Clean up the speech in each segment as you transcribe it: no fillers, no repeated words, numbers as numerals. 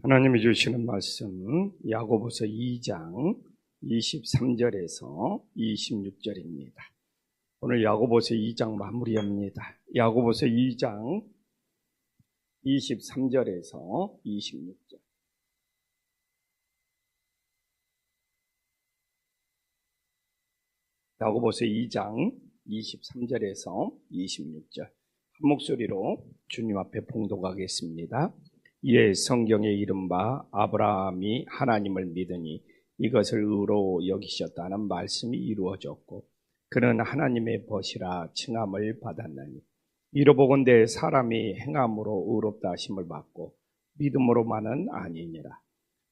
하나님이 주시는 말씀 야고보서 2장 23절에서 26절입니다. 오늘 야고보서 2장 마무리합니다. 야고보서 2장 23절에서 26절. 야고보서 2장 23절에서 26절. 한 목소리로 주님 앞에 봉독하겠습니다. 이에 성경에 이른바 아브라함이 하나님을 믿으니 이것을 의로 여기셨다는 말씀이 이루어졌고 그는 하나님의 벗이라 칭함을 받았나니 이로보건대 사람이 행함으로 의롭다 하심을 받고 믿음으로만은 아니니라.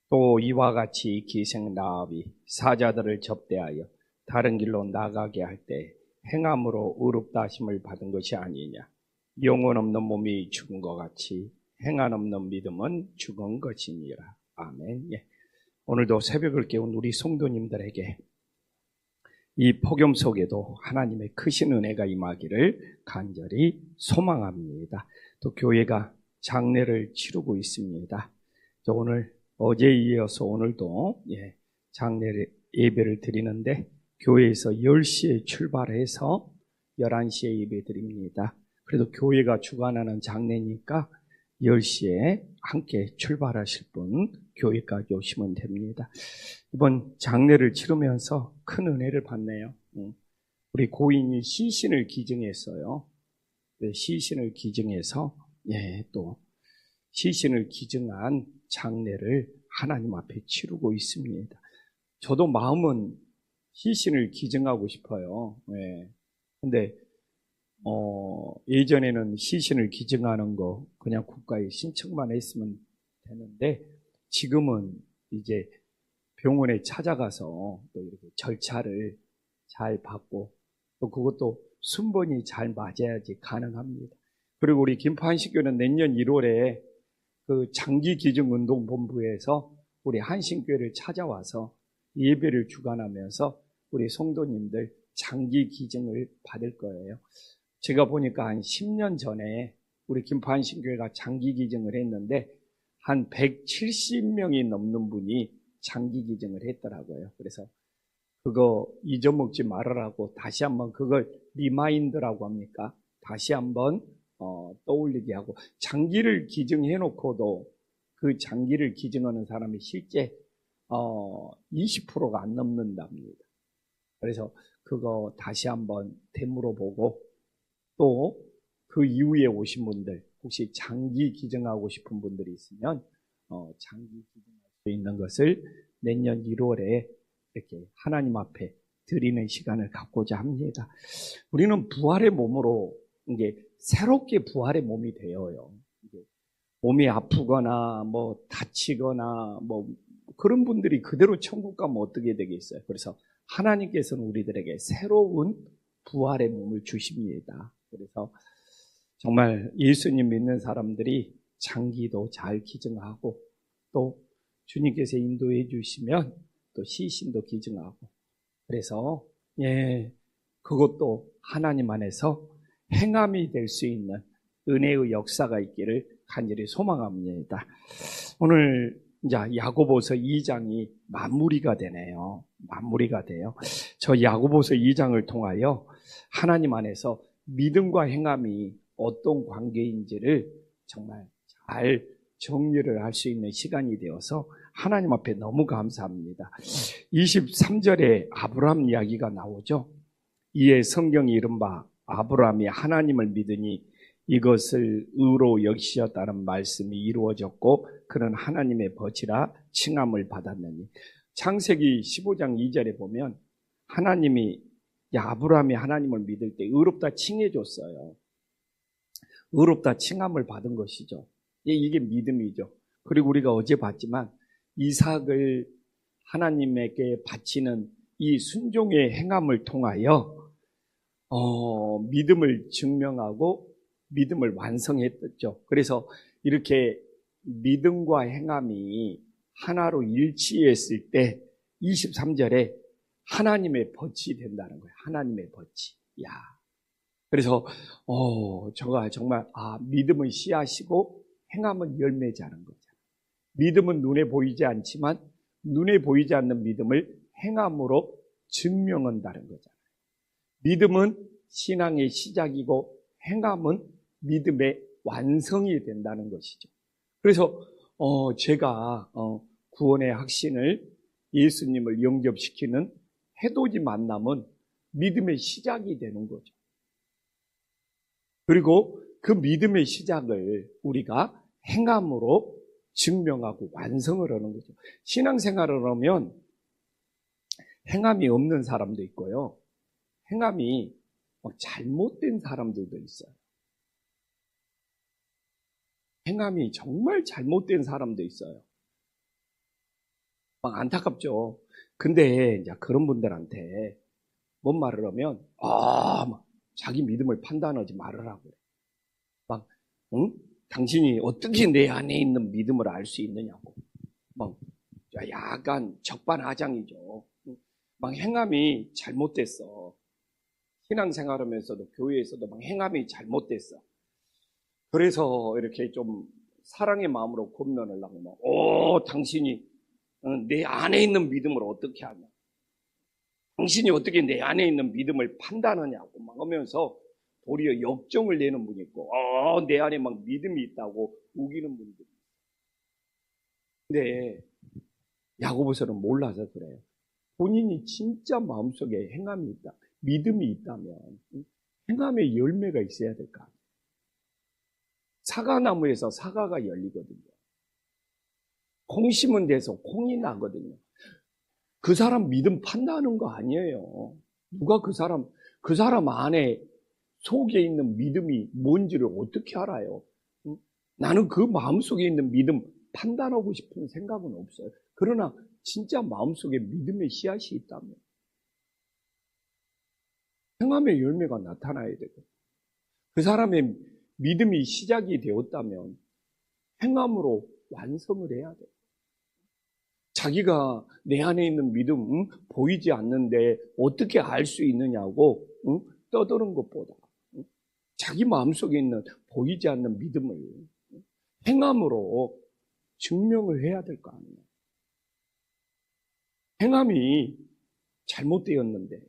또 이와 같이 기생 라합이 사자들을 접대하여 다른 길로 나가게 할 때 행함으로 의롭다 하심을 받은 것이 아니냐. 영혼 없는 몸이 죽은 것 같이 행한 없는 믿음은 죽은 것이니라. 아멘. 예. 오늘도 새벽을 깨운 우리 성도님들에게 이 폭염 속에도 하나님의 크신 은혜가 임하기를 간절히 소망합니다. 또 교회가 장례를 치르고 있습니다. 오늘 어제에 이어서 오늘도 장례 예배를 드리는데 교회에서 10시에 출발해서 11시에 예배 드립니다. 그래도 교회가 주관하는 장례니까 10시에 함께 출발하실 분 교회까지 오시면 됩니다. 이번 장례를 치르면서 큰 은혜를 받네요. 우리 고인이 시신을 기증했어요. 시신을 기증해서 또 시신을 기증한 장례를 하나님 앞에 치르고 있습니다. 저도 마음은 시신을 기증하고 싶어요. 근데 예전에는 시신을 기증하는 거 그냥 국가에 신청만 했으면 되는데 지금은 이제 병원에 찾아가서 또 이렇게 절차를 잘 받고 또 그것도 순번이 잘 맞아야지 가능합니다. 그리고 우리 김포한신교는 내년 1월에 그 장기기증운동본부에서 우리 한신교회를 찾아와서 예배를 주관하면서 우리 성도님들 장기기증을 받을 거예요. 제가 보니까 한 10년 전에 우리 김포한신교회가 장기기증을 했는데 한 170명이 넘는 분이 장기기증을 했더라고요. 그래서 그거 잊어먹지 말으라고 다시 한번 그걸 리마인드라고 합니까? 다시 한번 떠올리게 하고 장기를 기증해놓고도 그 장기를 기증하는 사람이 실제 20%가 안 넘는답니다. 그래서 그거 다시 한번 되물어보고 또 그 이후에 오신 분들 혹시 장기 기증하고 싶은 분들이 있으면 장기 기증할 수 있는 것을 내년 1월에 이렇게 하나님 앞에 드리는 시간을 갖고자 합니다. 우리는 부활의 몸으로 이게 새롭게 부활의 몸이 되어요. 몸이 아프거나 뭐 다치거나 뭐 그런 분들이 그대로 천국 가면 어떻게 되겠어요? 그래서 하나님께서는 우리들에게 새로운 부활의 몸을 주십니다. 그래서 정말 예수님 믿는 사람들이 장기도 잘 기증하고 또 주님께서 인도해 주시면 또 시신도 기증하고 그래서 그것도 하나님 안에서 행함이 될 수 있는 은혜의 역사가 있기를 간절히 소망합니다. 오늘 이제 야고보서 2장이 마무리가 되네요. 마무리가 돼요. 저 야고보서 2장을 통하여 하나님 안에서 믿음과 행함이 어떤 관계인지를 정말 잘 정리를 할 수 있는 시간이 되어서 하나님 앞에 너무 감사합니다. 23절에 아브라함 이야기가 나오죠. 이에 성경이 이른바 아브라함이 하나님을 믿으니 이것을 의로 여기셨다는 말씀이 이루어졌고 그는 하나님의 벗이라 칭함을 받았느니. 창세기 15장 2절에 보면 하나님이 아브라함이 하나님을 믿을 때 의롭다 칭해줬어요. 의롭다 칭함을 받은 것이죠. 이게 믿음이죠. 그리고 우리가 어제 봤지만 이삭을 하나님에게 바치는 이 순종의 행함을 통하여 믿음을 증명하고 믿음을 완성했죠. 그래서 이렇게 믿음과 행함이 하나로 일치했을 때 23절에 하나님의 벗이 된다는 거예요. 하나님의 벗이. 그래서 저가 정말 믿음은 씨앗이고 행함은 열매자는 거잖아요. 믿음은 눈에 보이지 않지만 눈에 보이지 않는 믿음을 행함으로 증명한다는 거잖아요. 믿음은 신앙의 시작이고 행함은 믿음의 완성이 된다는 것이죠. 그래서 제가 구원의 확신을 예수님을 영접시키는 해돋이 만남은 믿음의 시작이 되는 거죠. 그리고 그 믿음의 시작을 우리가 행함으로 증명하고 완성을 하는 거죠. 신앙생활을 하면 행함이 없는 사람도 있고요. 행함이 잘못된 사람들도 있어요. 행함이 정말 잘못된 사람도 있어요. 막 안타깝죠. 근데 이제 그런 분들한테 뭔 말을 하면 막 자기 믿음을 판단하지 말으라고 그래. 막 당신이 어떻게 내 안에 있는 믿음을 알 수 있느냐고. 막 약간 적반하장이죠. 막 행함이 잘못됐어. 신앙생활하면서도 교회에서도 막 행함이 잘못됐어. 그래서 이렇게 좀 사랑의 마음으로 권면을 하고 당신이 내 안에 있는 믿음을 어떻게 하냐. 당신이 어떻게 내 안에 있는 믿음을 판단하냐고 막 하면서 도리어 역정을 내는 분이 있고 내 안에 막 믿음이 있다고 우기는 분들이 있어요. 근데 야고보서는 몰라서 그래요. 본인이 진짜 마음속에 행함이 있다, 믿음이 있다면 행함의 열매가 있어야 될까? 사과나무에서 사과가 열리거든요. 콩 심은 데서 콩이 나거든요. 그 사람 믿음 판단하는 거 아니에요. 누가 그 사람 안에 속에 있는 믿음이 뭔지를 어떻게 알아요? 나는 그 마음속에 있는 믿음 판단하고 싶은 생각은 없어요. 그러나 진짜 마음속에 믿음의 씨앗이 있다면 행함의 열매가 나타나야 되고 그 사람의 믿음이 시작이 되었다면 행함으로 완성을 해야 돼요. 자기가 내 안에 있는 믿음 보이지 않는데 어떻게 알 수 있느냐고 떠드는 것보다 자기 마음속에 있는 보이지 않는 믿음을 행함으로 증명을 해야 될 거 아니에요. 행함이 잘못되었는데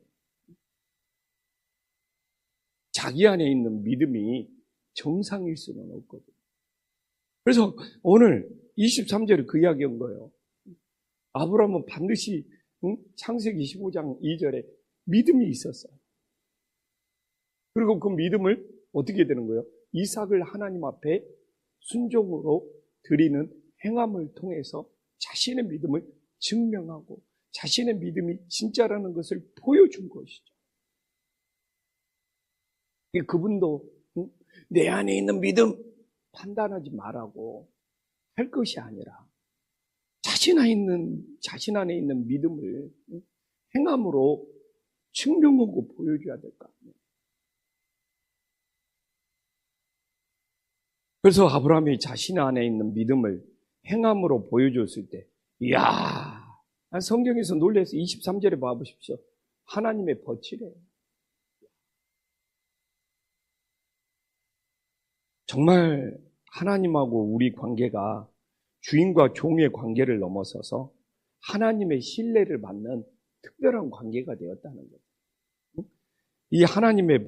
자기 안에 있는 믿음이 정상일 수는 없거든요. 그래서 오늘 23절에 그 이야기한 거예요. 아브라함은 반드시 창세기 25장 2절에 믿음이 있었어요. 그리고 그 믿음을 어떻게 되는 거예요? 이삭을 하나님 앞에 순종으로 드리는 행함을 통해서 자신의 믿음을 증명하고 자신의 믿음이 진짜라는 것을 보여준 것이죠. 그분도 내 안에 있는 믿음 판단하지 말라고 할 것이 아니라 자신 안에 있는 믿음을 행함으로 증명하고 보여줘야 될 거 아니에요. 그래서 아브라함이 자신 안에 있는 믿음을 행함으로 보여줬을 때, 이야, 성경에서 놀라서 23절에 봐보십시오. 하나님의 버치래요. 정말 하나님하고 우리 관계가 주인과 종의 관계를 넘어서서 하나님의 신뢰를 받는 특별한 관계가 되었다는 거죠. 이 하나님의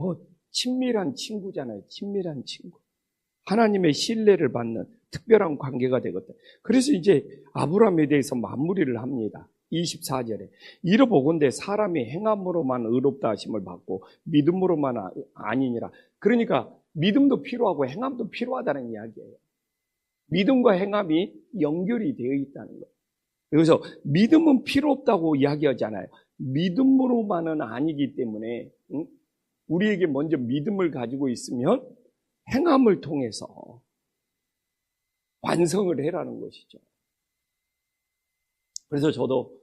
친밀한 친구잖아요. 친밀한 친구. 하나님의 신뢰를 받는 특별한 관계가 되거든. 그래서 이제 아브라함에 대해서 마무리를 합니다. 24절에 이러보건대 사람이 행함으로만 의롭다 하심을 받고 믿음으로만 아니니라. 그러니까 믿음도 필요하고 행함도 필요하다는 이야기예요. 믿음과 행함이 연결이 되어 있다는 거예요. 그래서 믿음은 필요 없다고 이야기하잖아요. 믿음으로만은 아니기 때문에 우리에게 먼저 믿음을 가지고 있으면 행함을 통해서 완성을 해라는 것이죠. 그래서 저도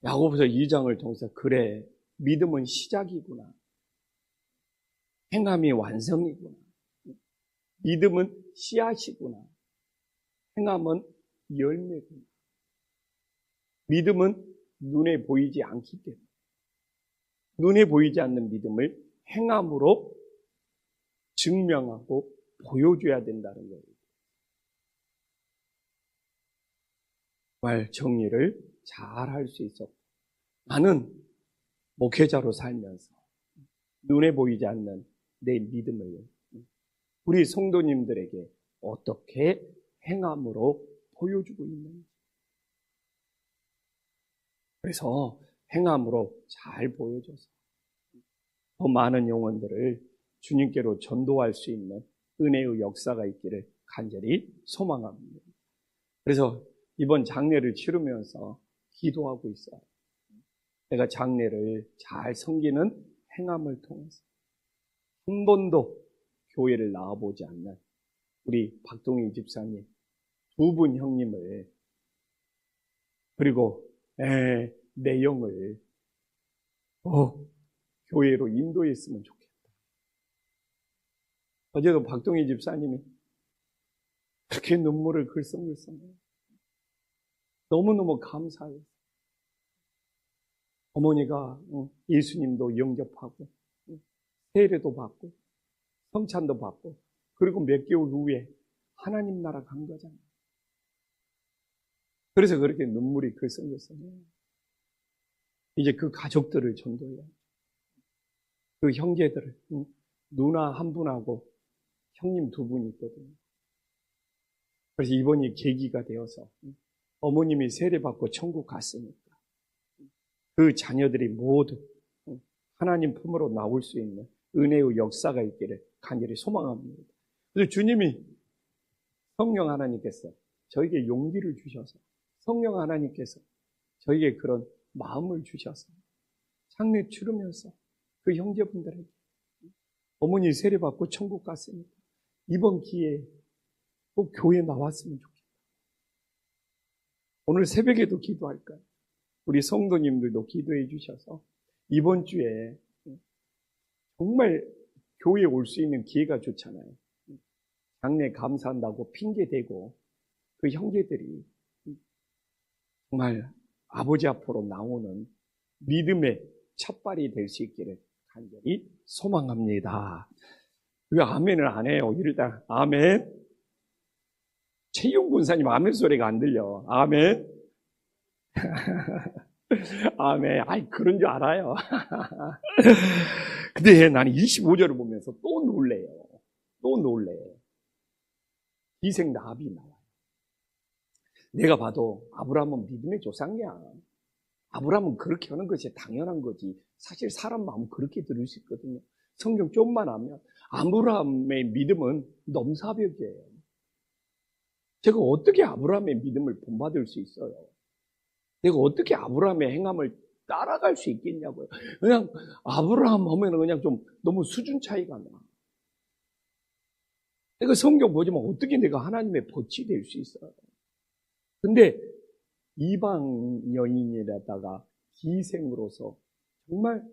야고보서 2장을 통해서 그래, 믿음은 시작이구나. 행함이 완성이구나. 믿음은 씨앗이구나. 행함은 열매구나. 믿음은 눈에 보이지 않기 때문에 눈에 보이지 않는 믿음을 행함으로 증명하고 보여줘야 된다는 거예요. 정말 정리를 잘 할 수 있었고, 나는 목회자로 살면서 눈에 보이지 않는 내 믿음을 우리 성도님들에게 어떻게 행함으로 보여주고 있는지. 그래서 행함으로 잘 보여줘서 더 많은 영혼들을 주님께로 전도할 수 있는 은혜의 역사가 있기를 간절히 소망합니다. 그래서 이번 장례를 치르면서 기도하고 있어요. 내가 장례를 잘 섬기는 행함을 통해서 한 번도 교회를 나와보지 않는 우리 박동희 집사님, 두 분 형님을, 그리고 내 영을 교회로 인도했으면 좋겠다. 어제도 박동희 집사님이 그렇게 눈물을 글썽글썽해요. 너무너무 감사해요. 어머니가 예수님도 영접하고 세례도 받고 성찬도 받고 그리고 몇 개월 후에 하나님 나라 간 거잖아요. 그래서 그렇게 눈물이 글썽글썽해요. 이제 그 가족들을 전도해요. 그 형제들을, 누나 한 분하고 형님 두 분이 있거든요. 그래서 이번이 계기가 되어서 어머님이 세례받고 천국 갔으니까 그 자녀들이 모두 하나님 품으로 나올 수 있는 은혜의 역사가 있기를 간절히 소망합니다. 그래서 주님이 성령 하나님께서 저에게 용기를 주셔서 성령 하나님께서 저에게 그런 마음을 주셔서 장례 치르면서 그 형제분들에게 어머니 세례받고 천국 갔으니까 이번 기회에 꼭 교회에 나왔으면 좋겠다. 오늘 새벽에도 기도할까요? 우리 성도님들도 기도해 주셔서 이번 주에 정말 교회에 올 수 있는 기회가 좋잖아요. 장례 감사한다고 핑계대고 그 형제들이 정말 아버지 앞으로 나오는 믿음의 첫발이 될 수 있기를 간절히 소망합니다. 왜 아멘을 안 해요? 이러다 아멘. 최용 군사님 아멘 소리가 안 들려. 아멘. 아멘. 아이 그런 줄 알아요. 근데 나는 25절을 보면서 또 놀래요. 또 놀래요. 희생 나합이 나와요. 내가 봐도 아브라함은 믿음의 조상이야. 아브라함은 그렇게 하는 것이 당연한 거지. 사실 사람 마음은 그렇게 들을 수 있거든요. 성경 좀만 하면 아브라함의 믿음은 넘사벽이에요. 제가 어떻게 아브라함의 믿음을 본받을 수 있어요? 내가 어떻게 아브라함의 행함을 따라갈 수 있겠냐고요. 그냥 아브라함 하면 그냥 좀 너무 수준 차이가 나. 내가 성경 보지만 어떻게 내가 하나님의 벗이 될 수 있어요? 근데 이방 여인에다가 기생으로서 정말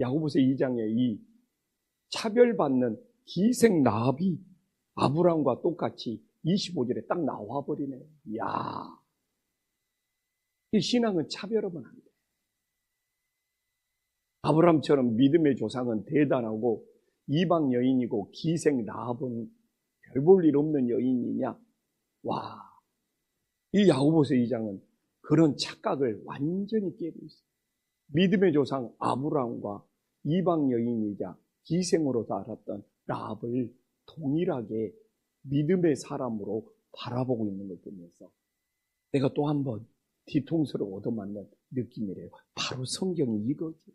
야고보서 2장에 이 차별받는 기생 라합이 아브라함과 똑같이 25절에 딱 나와버리네요. 이야, 이 신앙은 차별하면 안 돼. 아브라함처럼 믿음의 조상은 대단하고 이방 여인이고 기생 라합은 별 볼 일 없는 여인이냐? 와, 이 야고보서 2장은 그런 착각을 완전히 깨고 있어요. 믿음의 조상 아브라함과 이방 여인이자 기생으로 알았던 라합을 동일하게 믿음의 사람으로 바라보고 있는 걸 보면서 내가 또 한 번 뒤통수를 얻어맞는 느낌이래요. 바로 성경이 이거지.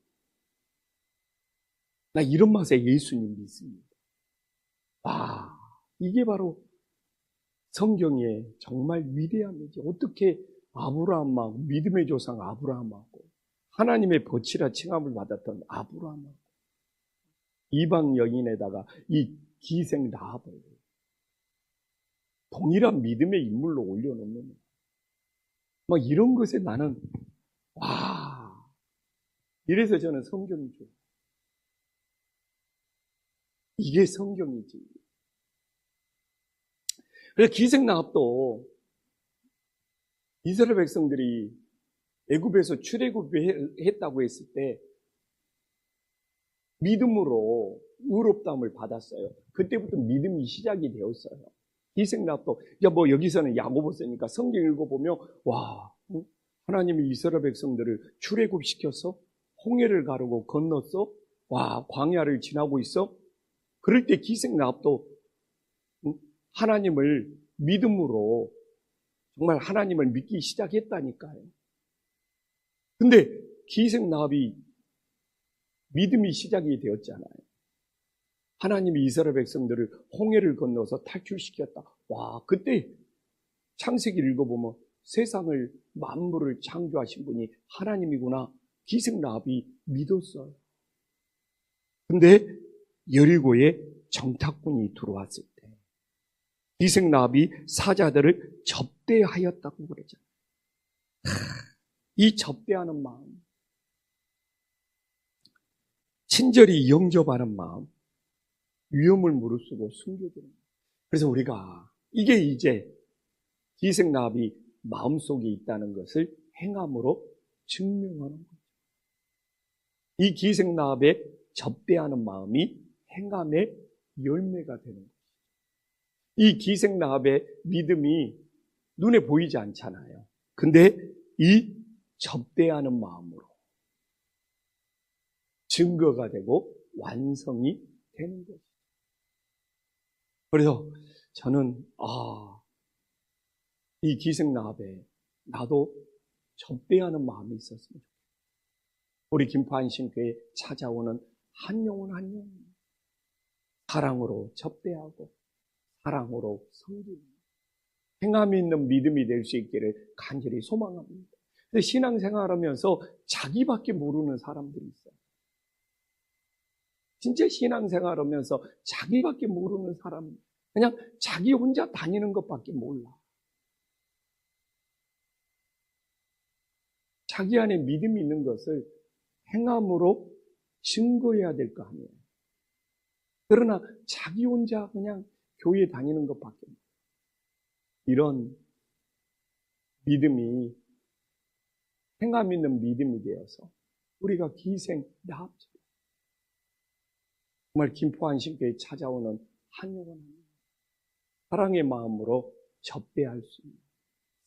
나 이런 맛에 예수님 믿습니다. 와, 이게 바로 성경의 정말 위대함이지. 어떻게 아브라함하고 믿음의 조상 아브라함하고 하나님의 벗이라 칭함을 받았던 아브라함하고 이방 여인에다가 이 기생 라합을 동일한 믿음의 인물로 올려놓는 막 이런 것에 나는 와, 이래서 저는 성경이 좋아요. 이게 성경이지. 그래서 기생 라합도 이스라엘 백성들이 애굽에서 출애굽했다고 했을 때 믿음으로 의롭다함을 받았어요. 그때부터 믿음이 시작이 되었어요. 기생납도. 이제 뭐 여기서는 야고보서니까 성경 읽어보면, 와, 하나님이 이스라엘 백성들을 출애굽시켜서 홍해를 가르고 건넜어? 와, 광야를 지나고 있어? 그럴 때 기생납도 하나님을 믿음으로 정말 하나님을 믿기 시작했다니까요. 근데 기생납이 믿음이 시작이 되었잖아요. 하나님이 이스라엘 백성들을 홍해를 건너서 탈출시켰다. 와, 그때 창세기 읽어보면 세상을 만물을 창조하신 분이 하나님이구나. 기생납이 믿었어요. 근데 여리고에 정탐꾼이 들어왔을 때 기생납이 사자들을 접대하였다고 그러잖아요. 이 접대하는 마음, 친절히 영접하는 마음, 위험을 무릅쓰고 숨겨주는 마음. 그래서 우리가 이게 이제 기생납이 마음속에 있다는 것을 행함으로 증명하는 거죠. 이 기생납의 접대하는 마음이 행함의 열매가 되는 거죠. 이 기생납의 믿음이 눈에 보이지 않잖아요. 근데 이 접대하는 마음으로 증거가 되고 완성이 되는 거죠. 그래서 저는 이 기생납에 나도 접대하는 마음이 있었으면 좋겠어요. 우리 김포한신교회에 찾아오는 한 영혼 한 영혼 사랑으로 접대하고 사랑으로 섬기는 행함이 있는 믿음이 될 수 있기를 간절히 소망합니다. 근데 신앙생활하면서 자기밖에 모르는 사람들이 있어요. 진짜 신앙생활하면서 자기밖에 모르는 사람, 그냥 자기 혼자 다니는 것밖에 몰라. 자기 안에 믿음이 있는 것을 행함으로 증거해야 될 거 아니에요. 그러나 자기 혼자 그냥 교회 다니는 것밖에 없어요. 이런 믿음이 행함 있는 믿음이 되어서 우리가 기생납, 정말 김포한신교회에 찾아오는 한 영혼 사랑의 마음으로 접대할 수 있는,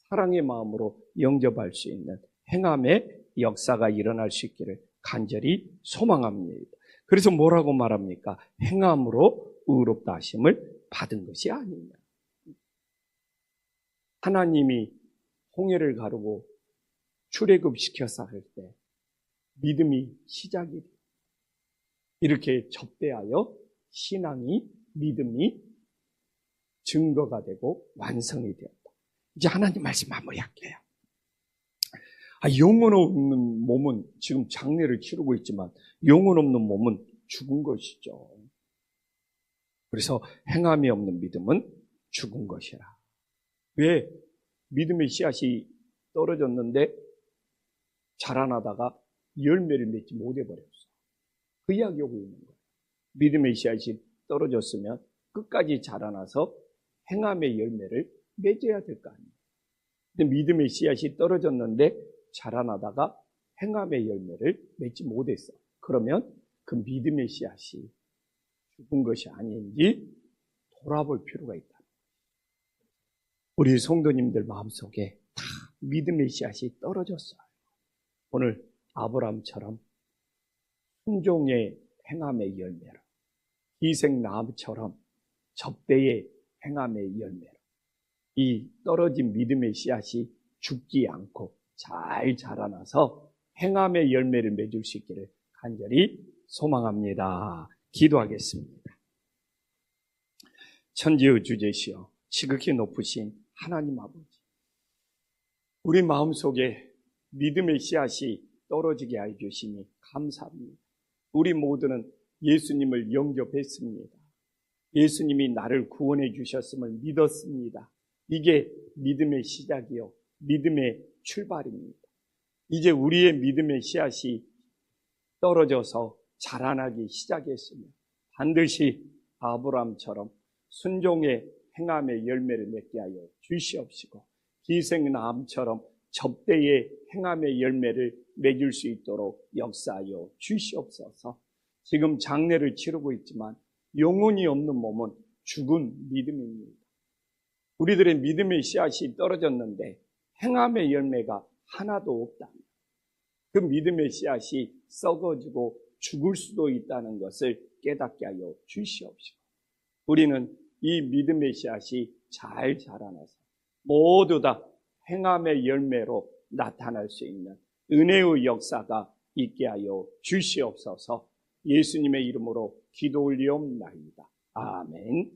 사랑의 마음으로 영접할 수 있는 행함의 역사가 일어날 수 있기를 간절히 소망합니다. 그래서 뭐라고 말합니까? 행함으로 의롭다 하심을 받은 것이 아니냐. 하나님이 홍해를 가르고 출애굽시켜서 할 때 믿음이 시작이 돼요. 이렇게 접대하여 신앙이, 믿음이 증거가 되고 완성이 되었다. 이제 하나님 말씀 마무리할게요. 영혼 없는 몸은 지금 장례를 치르고 있지만 영혼 없는 몸은 죽은 것이죠. 그래서 행함이 없는 믿음은 죽은 것이라. 왜? 믿음의 씨앗이 떨어졌는데 자라나다가 열매를 맺지 못해버렸어. 그 이야기하고 있는 거예요. 믿음의 씨앗이 떨어졌으면 끝까지 자라나서 행함의 열매를 맺어야 될 거 아니에요. 근데 믿음의 씨앗이 떨어졌는데 자라나다가 행함의 열매를 맺지 못했어. 그러면 그 믿음의 씨앗이 죽은 것이 아닌지 돌아볼 필요가 있다. 우리 성도님들 마음속에 다 믿음의 씨앗이 떨어졌어요. 오늘 아브라함처럼 순종의 행함의 열매로, 기생나무처럼 접대의 행함의 열매로 이 떨어진 믿음의 씨앗이 죽지 않고 잘 자라나서 행함의 열매를 맺을 수 있기를 간절히 소망합니다. 기도하겠습니다. 천지의 주제시여 지극히 높으신 하나님 아버지, 우리 마음속에 믿음의 씨앗이 떨어지게 해주시니 감사합니다. 우리 모두는 예수님을 영접했습니다. 예수님이 나를 구원해 주셨음을 믿었습니다. 이게 믿음의 시작이요, 믿음의 출발입니다. 이제 우리의 믿음의 씨앗이 떨어져서 자라나기 시작했으며 반드시 아브라함처럼 순종의 행함의 열매를 맺게 하여 주시옵시고, 기생나무처럼 접대의 행함의 열매를 맺을 수 있도록 역사하여 주시옵소서. 지금 장례를 치르고 있지만 영혼이 없는 몸은 죽은 믿음입니다. 우리들의 믿음의 씨앗이 떨어졌는데 행함의 열매가 하나도 없다. 그 믿음의 씨앗이 썩어지고 죽을 수도 있다는 것을 깨닫게 하여 주시옵시고, 우리는 이 믿음의 씨앗이 잘 자라나서 모두 다 행함의 열매로 나타날 수 있는 은혜의 역사가 있게 하여 주시옵소서. 예수님의 이름으로 기도 올리옵나이다. 아멘.